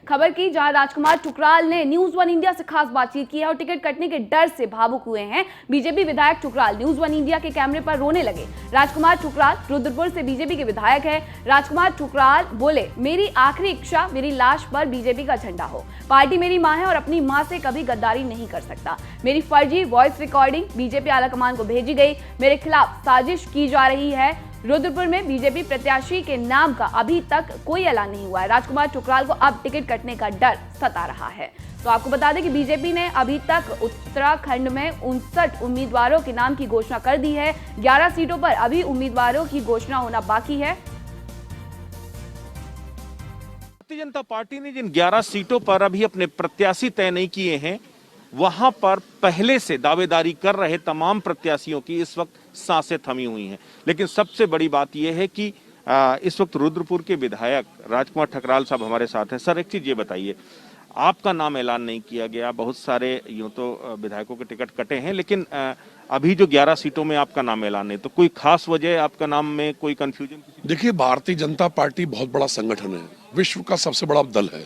खबर की, जहां राजकुमार ठुकराल ने न्यूज वन इंडिया से खास बातचीत की है और टिकट कटने के डर से भावुक हुए हैं। बीजेपी विधायक ठुकराल न्यूज वन इंडिया के कैमरे पर रोने लगे। राजकुमार ठुकराल रुद्रपुर से बीजेपी के विधायक है। राजकुमार ठुकराल बोले, मेरी आखिरी इच्छा मेरी लाश पर बीजेपी का झंडा हो। पार्टी मेरी मां है और अपनी मां से कभी गद्दारी नहीं कर सकता। मेरी फर्जी वॉइस रिकॉर्डिंग बीजेपी आलाकमान को भेजी गई। मेरे खिलाफ साजिश की जा रही है। रुद्रपुर में बीजेपी प्रत्याशी के नाम का अभी तक कोई ऐलान नहीं हुआ है। राजकुमार ठुकराल को अब टिकट कटने का डर सता रहा है। तो आपको बता दें कि बीजेपी ने अभी तक उत्तराखंड में 59 उम्मीदवारों के नाम की घोषणा कर दी है। 11 सीटों पर अभी उम्मीदवारों की घोषणा होना बाकी है। भारतीय जनता पार्टी ने जिन 11 सीटों पर अभी अपने प्रत्याशी तय नहीं किए हैं, वहां पर पहले से दावेदारी कर रहे तमाम प्रत्याशियों की इस वक्त सांसें थमी हुई हैं। लेकिन सबसे बड़ी बात यह है कि इस वक्त रुद्रपुर के विधायक राजकुमार ठुकराल साहब हमारे साथ हैं। सर, एक चीज ये बताइए, आपका नाम ऐलान नहीं किया गया, बहुत सारे यूं तो विधायकों के टिकट कटे हैं, लेकिन अभी जो 11 सीटों में आपका नाम ऐलान नहीं, तो कोई खास वजह आपका नाम में कोई कंफ्यूजन? देखिए, भारतीय जनता पार्टी बहुत बड़ा संगठन है, विश्व का सबसे बड़ा दल है।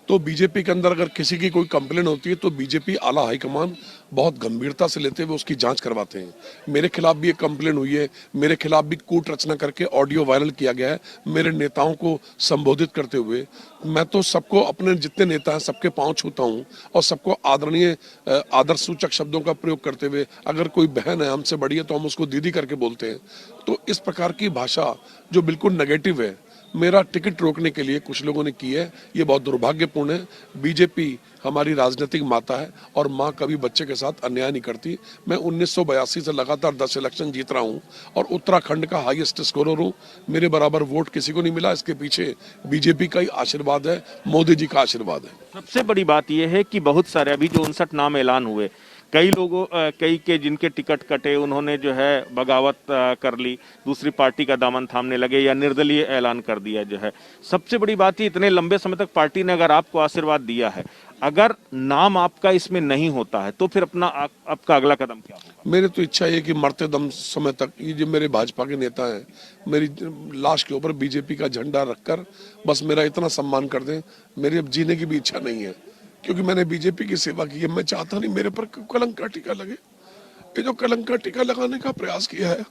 तो बीजेपी के अंदर अगर किसी की कोई कंप्लेन होती है तो बीजेपी आला हाईकमान बहुत गंभीरता से लेते हुए उसकी जांच करवाते हैं। मेरे खिलाफ भी एक कंप्लेन हुई है, मेरे खिलाफ भी कूट रचना करके ऑडियो वायरल किया गया है मेरे नेताओं को संबोधित करते हुए। मैं तो सबको, अपने जितने नेता हैं सबके पांव छूता हूं और सबको आदरणीय आदर सूचक शब्दों का प्रयोग करते हुए, अगर कोई बहन है हमसे बड़ी है तो हम उसको दीदी करके बोलते हैं। तो इस प्रकार की भाषा जो बिल्कुल नेगेटिव है, मेरा टिकट रोकने के लिए कुछ लोगों ने की है, ये बहुत दुर्भाग्यपूर्ण है। बीजेपी हमारी राजनीतिक माता है और माँ कभी बच्चे के साथ अन्याय नहीं करती। मैं 1982 से लगातार 10 इलेक्शन जीत रहा हूँ और उत्तराखंड का हाईएस्ट स्कोरर हूँ। मेरे बराबर वोट किसी को नहीं मिला। इसके पीछे बीजेपी का ही आशीर्वाद है, मोदी जी का आशीर्वाद है। सबसे बड़ी बात यह है कि बहुत सारे अभी जो 59 नाम ऐलान हुए, कई के जिनके टिकट कटे उन्होंने जो है बगावत कर ली, दूसरी पार्टी का दामन थामने लगे या निर्दलीय ऐलान कर दिया जो है। सबसे बड़ी बात, इतने लंबे समय तक पार्टी ने अगर आपको आशीर्वाद दिया है, अगर नाम आपका इसमें नहीं होता है तो फिर आपका अगला कदम क्या होगा? मेरी तो इच्छा है कि मरते दम समय तक ये जो मेरे भाजपा के नेता हैं, मेरी लाश के ऊपर बीजेपी का झंडा रखकर बस मेरा इतना सम्मान कर दें। मेरी अब जीने की भी इच्छा नहीं है, क्योंकि मैंने बीजेपी की सेवा की है। मैं चाहता नहीं मेरे पर कलंक का टीका लगे। ये जो कलंक का टीका लगाने का प्रयास किया है,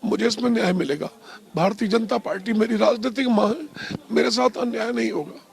मुझे इसमें न्याय मिलेगा। भारतीय जनता पार्टी मेरी राजनीतिक मां है, मेरे साथ अन्याय नहीं होगा।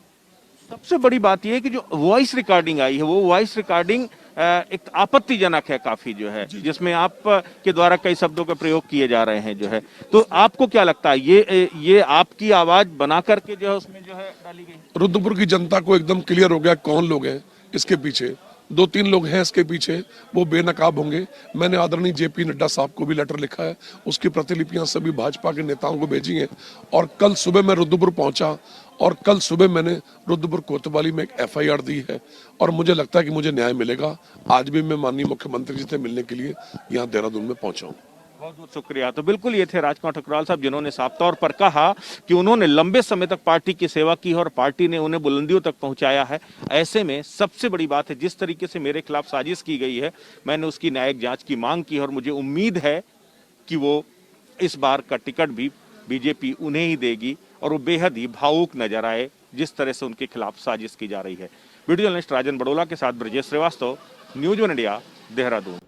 सबसे बड़ी बात यह है कि जो वॉइस रिकॉर्डिंग आई है, वो वॉइस रिकॉर्डिंग एक आपत्तिजनक है काफी जो है, जिसमें आप के द्वारा कई शब्दों का प्रयोग किए जा रहे हैं जो है। तो आपको क्या लगता है, ये आपकी आवाज बना करके जो है उसमें जो है डाली गई? रुद्रपुर की जनता को एकदम क्लियर हो गया कौन लोग हैं इसके पीछे। 2-3 लोग हैं इसके पीछे, वो बेनकाब होंगे। मैंने आदरणीय जेपी नड्डा साहब को भी लेटर लिखा है, उसकी प्रतिलिपियां सभी भाजपा के नेताओं को भेजी हैं। और कल सुबह मैं रुद्रपुर पहुंचा और कल सुबह मैंने रुद्रपुर कोतवाली में एक FIR दी है और मुझे लगता है कि मुझे न्याय मिलेगा। आज भी मैं माननीय मुख्यमंत्री जी से मिलने के लिए यहाँ देहरादून में पहुंचा हूँ। बहुत बहुत शुक्रिया। तो बिल्कुल ये थे राजकुमार ठुकराल साहब, जिन्होंने साफ तौर पर कहा कि उन्होंने लंबे समय तक पार्टी की सेवा की और पार्टी ने उन्हें बुलंदियों तक पहुंचाया है। ऐसे में सबसे बड़ी बात है, जिस तरीके से मेरे खिलाफ साजिश की गई है, मैंने उसकी न्यायिक जांच की मांग की और मुझे उम्मीद है कि वो इस बार का टिकट भी बीजेपी उन्हें ही देगी और वो बेहद ही भावुक नजर आए जिस तरह से उनके खिलाफ साजिश की जा रही है। वीडियो जर्नलिस्ट राजन बड़ोला के साथ Brajesh Srivastava, news one India, Dehradun.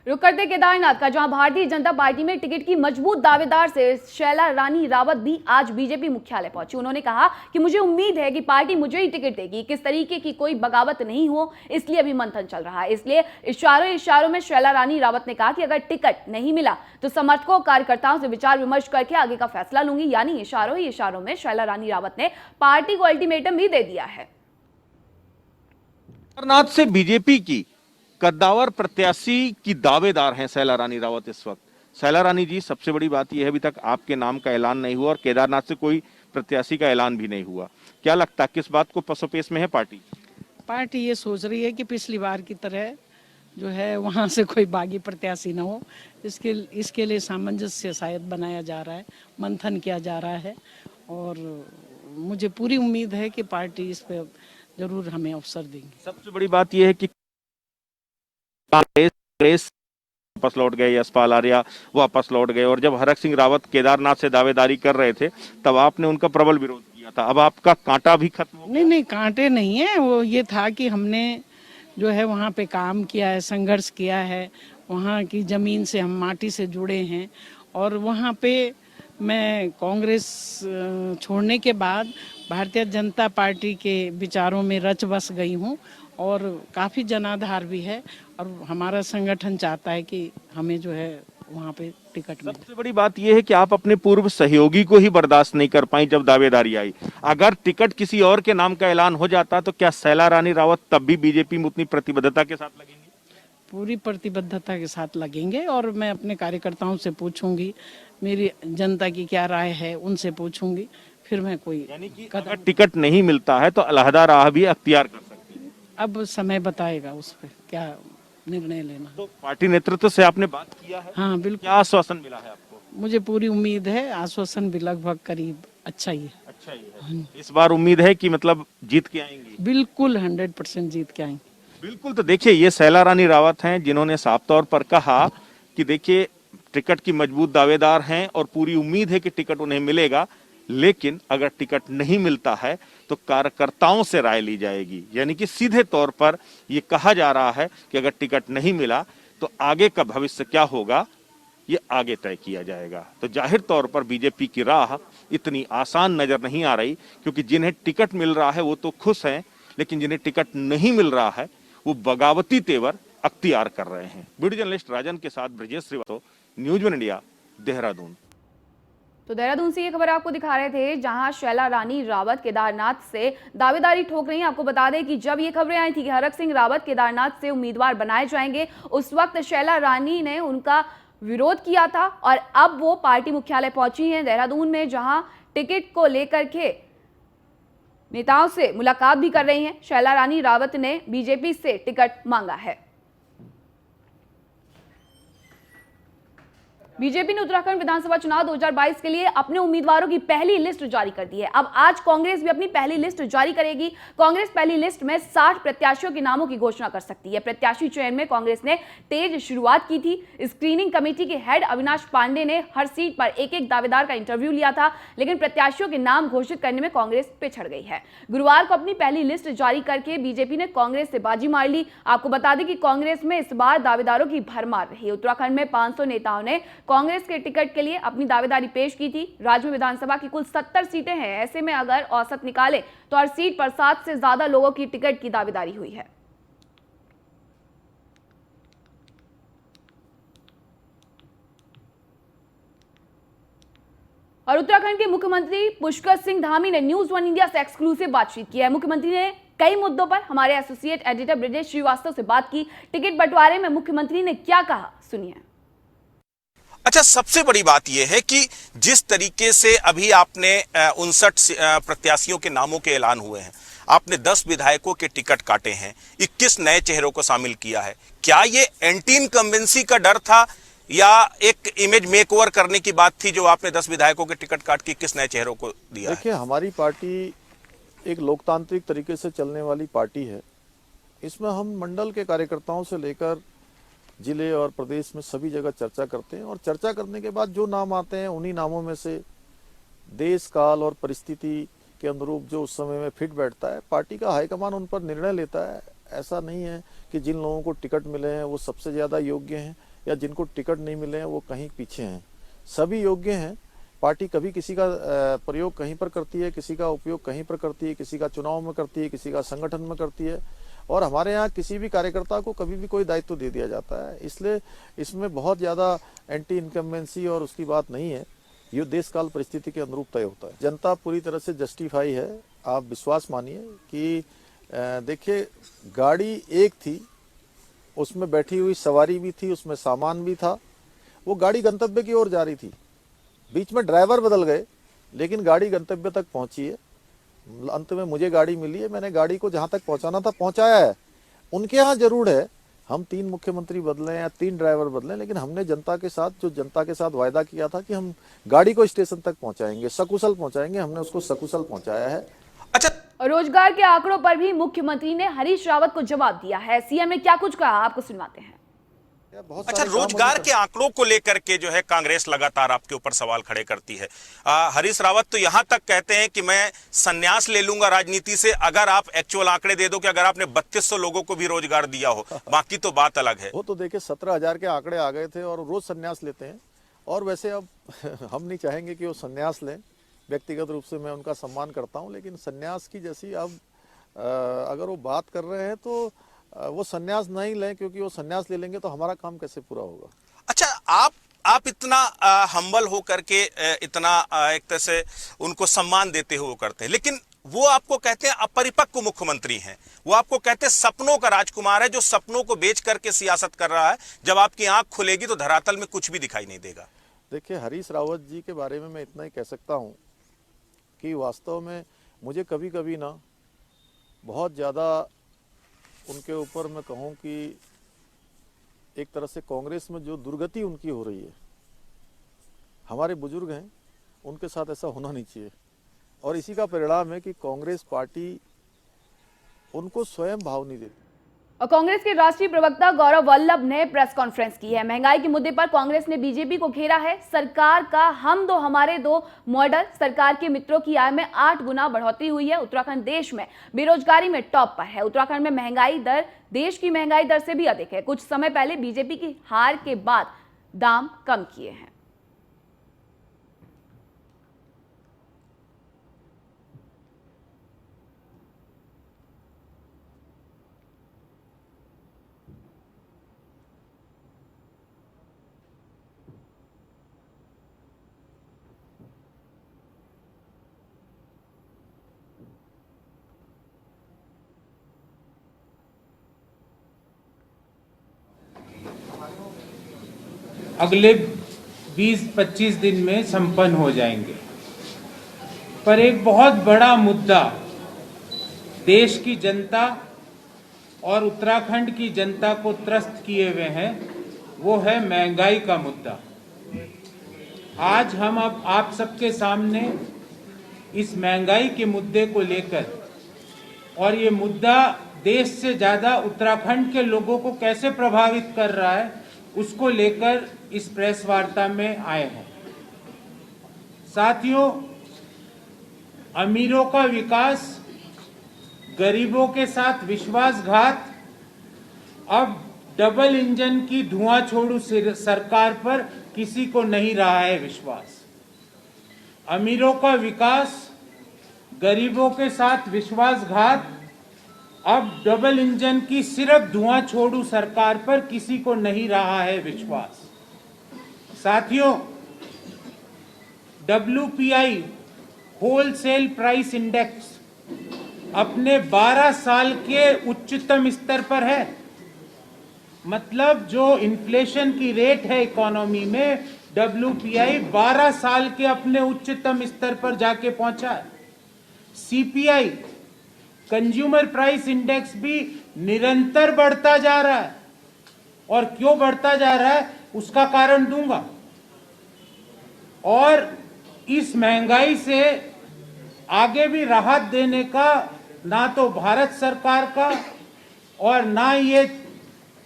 रुक करते केदारनाथ का, जहां भारतीय जनता पार्टी में टिकट की मजबूत दावेदार से शैला रानी रावत भी आज बीजेपी मुख्यालय पहुंची। उन्होंने कहा कि मुझे उम्मीद है कि पार्टी मुझे ही टिकट देगी, किस तरीके की कोई बगावत नहीं हो, इसलिए अभी मंथन चल रहा है। इसलिए इशारों में शैला रानी रावत ने कहा कि अगर टिकट नहीं मिला तो समर्थकों कार्यकर्ताओं से विचार विमर्श करके आगे का फैसला लूंगी। यानी इशारों में शैला रानी रावत ने पार्टी को अल्टीमेटम भी दे दिया है। केदारनाथ से बीजेपी की कद्दावर प्रत्याशी की दावेदार हैं शैला रानी रावत इस वक्त। शैला रानी जी, सबसे बड़ी बात यह है अभी तक आपके नाम का ऐलान नहीं हुआ और केदारनाथ से कोई प्रत्याशी का ऐलान भी नहीं हुआ। क्या लगता है किस बात को पसोपेश में है पार्टी? पार्टी ये सोच रही है कि पिछली बार की तरह जो है वहां से कोई बागी प्रत्याशी न हो। इसके लिए सामंजस्य शायद बनाया जा रहा है, मंथन किया जा रहा है और मुझे पूरी उम्मीद है कि पार्टी इस पे जरूर हमें अवसर देंगी। सबसे बड़ी बात यह है कि कांग्रेस वापस लौट गए, यशपाल आर्या वापस लौट गए और जब हरक सिंह रावत केदारनाथ से दावेदारी कर रहे थे तब आपने उनका प्रबल विरोध किया। गया था, अब आपका कांटा भी खत्म हो गया। नहीं कांटे नहीं है, वो ये था कि हमने जो है वहाँ पे काम किया है, संघर्ष किया है, वहाँ की ज़मीन से हम माटी से जुड़े हैं और वहाँ पे मैं कांग्रेस छोड़ने के बाद भारतीय जनता पार्टी के विचारों में रच बस गई हूँ और काफ़ी जनाधार भी है और हमारा संगठन चाहता है कि हमें जो है वहाँ पे टिकट मिले। सबसे बड़ी बात यह है कि आप अपने पूर्व सहयोगी को ही बर्दाश्त नहीं कर पाई जब दावेदारी आई। अगर टिकट किसी और के नाम का ऐलान हो जाता तो क्या शैला रानी रावत तब भी बीजेपी में उतनी प्रतिबद्धता के साथ लगेंगी? पूरी प्रतिबद्धता के साथ लगेंगे और मैं अपने कार्यकर्ताओं से पूछूंगी, मेरी जनता की क्या राय है उनसे पूछूंगी, फिर मैं कोई यानी कि अगर टिकट नहीं मिलता है तो अलहदा राह भी अख्तियार कर सकती है। अब समय बताएगा उस पर क्या निर्णय लेना। तो पार्टी नेतृत्व से आपने बात किया है? हाँ बिल्कुल, क्या आश्वासन मिला है आपको? मुझे पूरी उम्मीद है, आश्वासन भी लगभग करीब अच्छा ही है। अच्छा ही है। इस बार उम्मीद है कि मतलब जीत के आएंगी? बिल्कुल 100% जीत के आएंगे। बिल्कुल। तो देखिए, ये शैला रानी रावत हैं जिन्होंने साफ तौर पर कहा कि देखिए टिकट की मजबूत दावेदार हैं और पूरी उम्मीद है कि टिकट उन्हें मिलेगा, लेकिन अगर टिकट नहीं मिलता है तो कार्यकर्ताओं से राय ली जाएगी। यानी कि सीधे तौर पर ये कहा जा रहा है कि अगर टिकट नहीं मिला तो आगे का भविष्य क्या होगा ये आगे तय किया जाएगा। तो जाहिर तौर पर बीजेपी की राह इतनी आसान नजर नहीं आ रही, क्योंकि जिन्हें टिकट मिल रहा है वो तो खुश हैं, लेकिन जिन्हें टिकट नहीं मिल रहा है वो बगावती तेवर अख्तियार कर रहे हैं। वीडियो जर्नलिस्ट राजन के साथ Brajesh Srivastava, news one India, Dehradun. तो देहरादून से ये खबर आपको दिखा रहे थे जहां शैला रानी रावत केदारनाथ से दावेदारी ठोक रही हैं। आपको बता दें कि जब ये खबरें आई थी कि हरक सिंह रावत केदारनाथ से उम्मीदवार बनाए जाएंगे, उस वक्त शैला रानी ने उनका विरोध किया था और अब वो पार्टी मुख्यालय पहुंची हैं देहरादून में, जहां टिकट को लेकर के नेताओं से मुलाकात भी कर रही हैं। शैला रानी रावत ने बीजेपी से टिकट मांगा है। बीजेपी ने उत्तराखंड विधानसभा चुनाव 2022 के लिए अपने उम्मीदवारों की पहली लिस्ट जारी कर दी है। अब आज कांग्रेस भी अपनी पहली लिस्ट जारी करेगी। कांग्रेस पहली लिस्ट में 60 प्रत्याशियों के नामों की घोषणा कर सकती है। प्रत्याशी चयन में कांग्रेस ने तेज शुरुआत की थी। स्क्रीनिंग कमेटी के हेड अविनाश पांडे ने हर सीट पर एक एक दावेदार का इंटरव्यू लिया था, लेकिन प्रत्याशियों के नाम घोषित करने में कांग्रेस पिछड़ गई है। गुरुवार को अपनी पहली लिस्ट जारी करके बीजेपी ने कांग्रेस से बाजी मार ली। आपको बता दें कि कांग्रेस में इस बार दावेदारों की भरमार रही। उत्तराखंड में 500 नेताओं ने कांग्रेस के टिकट के लिए अपनी दावेदारी पेश की थी। राज्य में विधानसभा की कुल 70 सीटें हैं। ऐसे में अगर औसत निकालें तो हर सीट पर 7 से ज्यादा लोगों की टिकट की दावेदारी हुई है। और उत्तराखंड के मुख्यमंत्री पुष्कर सिंह धामी ने न्यूज़ वन इंडिया से एक्सक्लूसिव बातचीत की है। मुख्यमंत्री ने कई मुद्दों पर हमारे एसोसिएट एडिटर ब्रजेश श्रीवास्तव से बात की। टिकट बंटवारे में मुख्यमंत्री ने क्या कहा, सुनिए। अच्छा, सबसे बड़ी बात यह है कि जिस तरीके से अभी आपने 59 प्रत्याशियों के नामों के ऐलान हुए हैं, आपने 10 विधायकों के टिकट काटे हैं, 21 नए चेहरों को शामिल किया है, क्या ये एंटी इनकम्बेंसी का डर था या एक इमेज मेकओवर करने की बात थी जो आपने 10 विधायकों के टिकट काट के 21 नए चेहरों को दिया? देखिए, हमारी पार्टी एक लोकतांत्रिक तरीके से चलने वाली पार्टी है। इसमें हम मंडल के कार्यकर्ताओं से लेकर जिले और प्रदेश में सभी जगह चर्चा करते हैं और चर्चा करने के बाद जो नाम आते हैं उन्हीं नामों में से देश काल और परिस्थिति के अनुरूप जो उस समय में फिट बैठता है, पार्टी का हाईकमान उन पर निर्णय लेता है। ऐसा नहीं है कि जिन लोगों को टिकट मिले हैं वो सबसे ज़्यादा योग्य हैं या जिनको टिकट नहीं मिले हैं वो कहीं पीछे हैं। सभी योग्य हैं। पार्टी कभी किसी का प्रयोग कहीं पर करती है, किसी का उपयोग कहीं पर करती है, किसी का चुनाव में करती है, किसी का संगठन में करती है, और हमारे यहाँ किसी भी कार्यकर्ता को कभी भी कोई दायित्व दे दिया जाता है। इसलिए इसमें बहुत ज़्यादा एंटी इनकम्बेंसी और उसकी बात नहीं है। ये देश काल परिस्थिति के अनुरूप तय होता है। जनता पूरी तरह से जस्टिफाई है। आप विश्वास मानिए कि देखिए, गाड़ी एक थी, उसमें बैठी हुई सवारी भी थी, उसमें सामान भी था। वो गाड़ी गंतव्य की ओर जा रही थी, बीच में ड्राइवर बदल गए, लेकिन गाड़ी गंतव्य तक पहुंची है। अंत में मुझे गाड़ी मिली है, मैंने गाड़ी को जहां तक पहुंचाना था पहुंचाया है। उनके यहाँ जरूर है, हम 3 मुख्यमंत्री बदले या 3 ड्राइवर बदले, लेकिन हमने जनता के साथ वायदा किया था कि हम गाड़ी को स्टेशन तक पहुंचाएंगे, सकुशल पहुंचाएंगे। हमने उसको सकुशल पहुंचाया है। अच्छा, रोजगार के आंकड़ों पर भी मुख्यमंत्री ने हरीश रावत को जवाब दिया है। सीएम ने क्या कुछ कहा, आपको सुनवाते हैं। बहुत अच्छा, सारे काम रोजगार अभी के आंकड़ों को लेकर के जो है कांग्रेस लगातार आपके ऊपर सवाल खड़े करती है। हरीश रावत तो यहां तक कहते हैं कि मैं संन्यास ले लूंगा राजनीति से अगर आप एक्चुअल आंकड़े दे दो कि अगर आपने 3200 लोगों को भी रोजगार दिया हो, बाकी तो बात अलग है। वो तो देखिए 17,000 के आंकड़े आ गए थे और रोज संन्यास लेते हैं। और वैसे अब हम नहीं चाहेंगे कि वो संन्यास लें, व्यक्तिगत रूप से मैं उनका सम्मान करता हूं, लेकिन संन्यास की जैसी अब अगर वो बात कर रहे हैं तो वो संन्यास नहीं लें, क्योंकि वो संन्यास ले लेंगे तो हमारा काम कैसे पूरा होगा। अच्छा, आप इतना हम्बल होकर के इतना एक तरह से उनको सम्मान देते हुए करते हैं, लेकिन वो आपको कहते हैं अपरिपक्व मुख्यमंत्री हैं। वो आपको कहते हैं सपनों का राजकुमार है जो सपनों को बेच करके सियासत कर रहा है। जब आपकी आंख खुलेगी तो धरातल में कुछ भी दिखाई नहीं देगा। देखिए, हरीश रावत जी के बारे में मैं इतना ही कह सकता हूं कि वास्तव में मुझे कभी कभी ना बहुत ज़्यादा उनके ऊपर मैं कहूं कि एक तरह से कांग्रेस में जो दुर्गति उनकी हो रही है, हमारे बुजुर्ग हैं, उनके साथ ऐसा होना नहीं चाहिए। और इसी का परिणाम है कि कांग्रेस पार्टी उनको स्वयं भाव नहीं देती। और कांग्रेस के राष्ट्रीय प्रवक्ता गौरव वल्लभ ने प्रेस कॉन्फ्रेंस की है। महंगाई के मुद्दे पर कांग्रेस ने बीजेपी को घेरा है। सरकार का हम दो हमारे दो मॉडल, सरकार के मित्रों की आय में 8 गुना बढ़ोतरी हुई है। उत्तराखंड देश में बेरोजगारी में टॉप पर है। उत्तराखंड में महंगाई दर देश की महंगाई दर से भी अधिक है। कुछ समय पहले बीजेपी की हार के बाद दाम कम किए हैं। अगले 20-25 दिन में संपन्न हो जाएंगे। पर एक बहुत बड़ा मुद्दा देश की जनता और उत्तराखंड की जनता को त्रस्त किए हुए हैं, वो है महंगाई का मुद्दा। आज हम अब आप सबके सामने इस महंगाई के मुद्दे को लेकर, और ये मुद्दा देश से ज्यादा उत्तराखंड के लोगों को कैसे प्रभावित कर रहा है, उसको लेकर इस प्रेस वार्ता में आए हैं। साथियों, अमीरों का विकास, गरीबों के साथ विश्वासघात, अब डबल इंजन की धुआं छोड़ू सरकार पर किसी को नहीं रहा है विश्वास। अमीरों का विकास, गरीबों के साथ विश्वासघात, अब डबल इंजन की सिर्फ धुआं छोड़ू सरकार पर किसी को नहीं रहा है विश्वास। साथियों, WPI होलसेल प्राइस इंडेक्स अपने 12 साल के उच्चतम स्तर पर है। मतलब जो इन्फ्लेशन की रेट है इकोनॉमी में, WPI 12 साल के अपने उच्चतम स्तर पर जाके पहुंचा है। CPI कंज्यूमर प्राइस इंडेक्स भी निरंतर बढ़ता जा रहा है। और क्यों बढ़ता जा रहा है उसका कारण दूंगा। और इस महंगाई से आगे भी राहत देने का ना तो भारत सरकार का और ना ये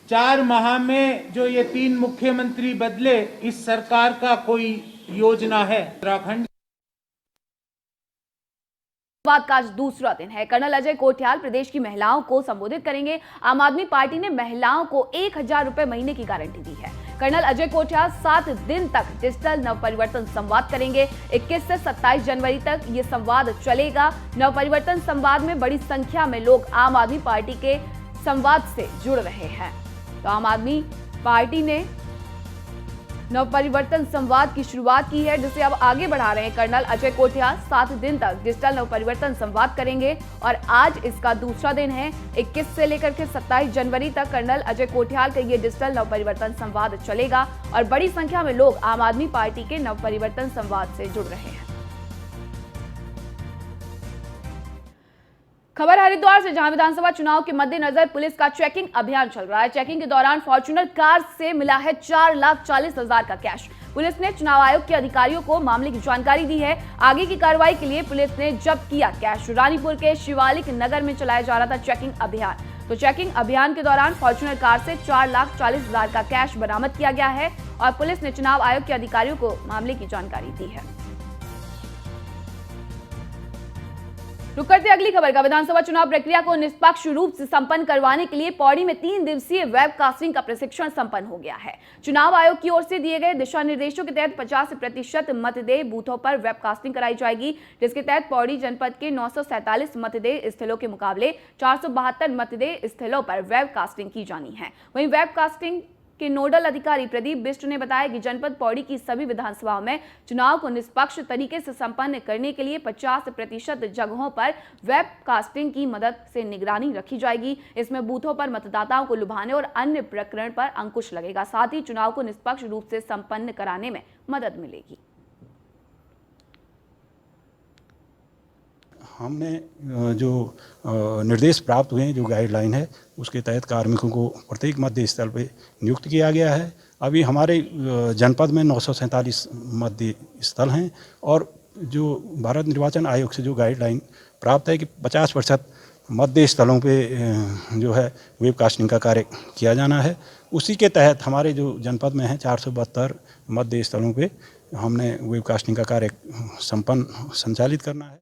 4 माह में जो ये 3 मुख्यमंत्री बदले, इस सरकार का कोई योजना है। उत्तराखंड बात का आज दूसरा दिन है। कर्नल अजय कोठियाल प्रदेश की महिलाओं को संबोधित करेंगे। आम आदमी पार्टी ने महिलाओं को 1000 रुपए महीने की गारंटी दी है। कर्नल अजय कोठियाल 7 दिन तक डिजिटल नवपरिवर्तन संवाद करेंगे। 21 से 27 जनवरी तक ये संवाद चलेगा। नवपरिवर्तन संवाद में बड़ी संख्या में लोग आम आदमी पार्टी के संवाद से जुड़ रहे हैं। तो आम आदमी पार्टी ने नवपरिवर्तन संवाद की शुरुआत की है, जिसे अब आगे बढ़ा रहे हैं कर्नल अजय कोठियाल। 7 दिन तक डिजिटल नवपरिवर्तन संवाद करेंगे और आज इसका दूसरा दिन है। 21 से लेकर के 27 जनवरी तक कर्नल अजय कोठियाल का ये डिजिटल नवपरिवर्तन संवाद चलेगा और बड़ी संख्या में लोग आम आदमी पार्टी के नवपरिवर्तन संवाद से जुड़ रहे हैं। खबर हरिद्वार से, जहां विधानसभा चुनाव के मद्देनजर पुलिस का चेकिंग अभियान चल रहा है। चेकिंग के दौरान फॉर्च्यूनर कार से मिला है 4,40,000 का कैश। पुलिस ने चुनाव आयोग के अधिकारियों को मामले की जानकारी दी है। आगे की कार्रवाई के लिए पुलिस ने जब्त किया कैश। रानीपुर के शिवालिक नगर में चलाया जा रहा था चेकिंग अभियान। तो चेकिंग अभियान के दौरान फॉर्च्यूनर कार से 4,40,000 का कैश बरामद किया गया है और पुलिस ने चुनाव आयोग के अधिकारियों को मामले की जानकारी दी है। रुक करते अगली खबर का। विधानसभा चुनाव प्रक्रिया को निष्पक्ष रूप से संपन्न करवाने के लिए पौड़ी में 3 दिवसीय वेबकास्टिंग का प्रशिक्षण संपन्न हो गया है। चुनाव आयोग की ओर से दिए गए दिशा निर्देशों के तहत 50% मतदेय बूथों पर वेबकास्टिंग कराई जाएगी, जिसके तहत पौड़ी जनपद के 947 मतदेय स्थलों के मुकाबले 472 मतदेय स्थलों पर वेबकास्टिंग की जानी है। वहीं वेबकास्टिंग के नोडल अधिकारी प्रदीप बिष्ट ने बताया कि जनपद पौड़ी की सभी विधानसभाओं में चुनाव को निष्पक्ष तरीके से संपन्न करने के लिए 50% जगहों पर वेबकास्टिंग की मदद से निगरानी रखी जाएगी। इसमें बूथों पर मतदाताओं को लुभाने और अन्य प्रकरण पर अंकुश लगेगा। साथ ही चुनाव को निष्पक्ष रूप से संपन्न कराने में मदद मिलेगी। हमने जो निर्देश प्राप्त हुए हैं, जो गाइडलाइन है, उसके तहत कार्मिकों को प्रत्येक मतदेय स्थल पे नियुक्त किया गया है। अभी हमारे जनपद में 947 मतदेय स्थल हैं और जो भारत निर्वाचन आयोग से जो गाइडलाइन प्राप्त है कि 50% मतदेय स्थलों पे जो है वेबकास्टिंग का कार्य किया जाना है, उसी के तहत हमारे जो जनपद में है 472 मतदेय स्थलों पे हमने वेबकास्टिंग का कार्य संचालित करना है।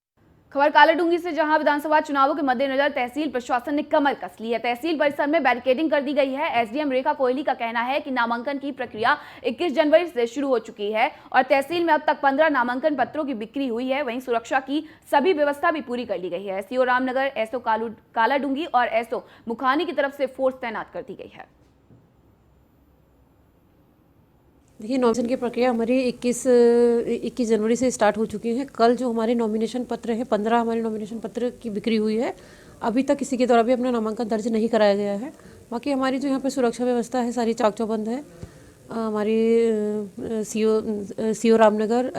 खबर कालाडूंगी से, जहां विधानसभा चुनावों के मद्देनजर तहसील प्रशासन ने कमर कस ली है। तहसील परिसर में बैरिकेडिंग कर दी गई है। एसडीएम रेखा कोहली का कहना है कि नामांकन की प्रक्रिया 21 जनवरी से शुरू हो चुकी है और तहसील में अब तक 15 नामांकन पत्रों की बिक्री हुई है। वहीं सुरक्षा की सभी व्यवस्था भी पूरी कर ली गई है। एसडीओ रामनगर, एसओ कालाडूंगी और एसओ मुखानी की तरफ से फोर्स तैनात कर दी गई है। देखिए, नॉमिनेशन की प्रक्रिया हमारी 21 जनवरी से स्टार्ट हो चुकी है। कल जो हमारे नॉमिनेशन पत्र है, 15 हमारे नॉमिनेशन पत्र की बिक्री हुई है। अभी तक किसी के द्वारा भी अपना नामांकन दर्ज नहीं कराया गया है। बाकी हमारी जो यहाँ पे सुरक्षा व्यवस्था है सारी चाक चौबंद है। हमारी सीओ रामनगर,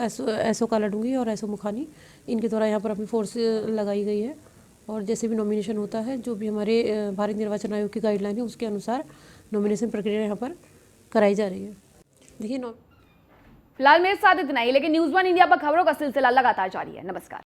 एसओ कालाडूंगी और एसओ मुखानी, इनके द्वारा यहाँ पर अपनी फोर्स लगाई गई है और जैसे भी नॉमिनेशन होता है, जो भी हमारे भारत निर्वाचन आयोग की गाइडलाइन है उसके अनुसार नॉमिनेशन प्रक्रिया यहाँ पर कराई जा रही है। देखिए, फिलहाल मेरे साथ इतना ही, लेकिन न्यूज़ 1 इंडिया पर खबरों का सिलसिला लगातार जारी है। नमस्कार।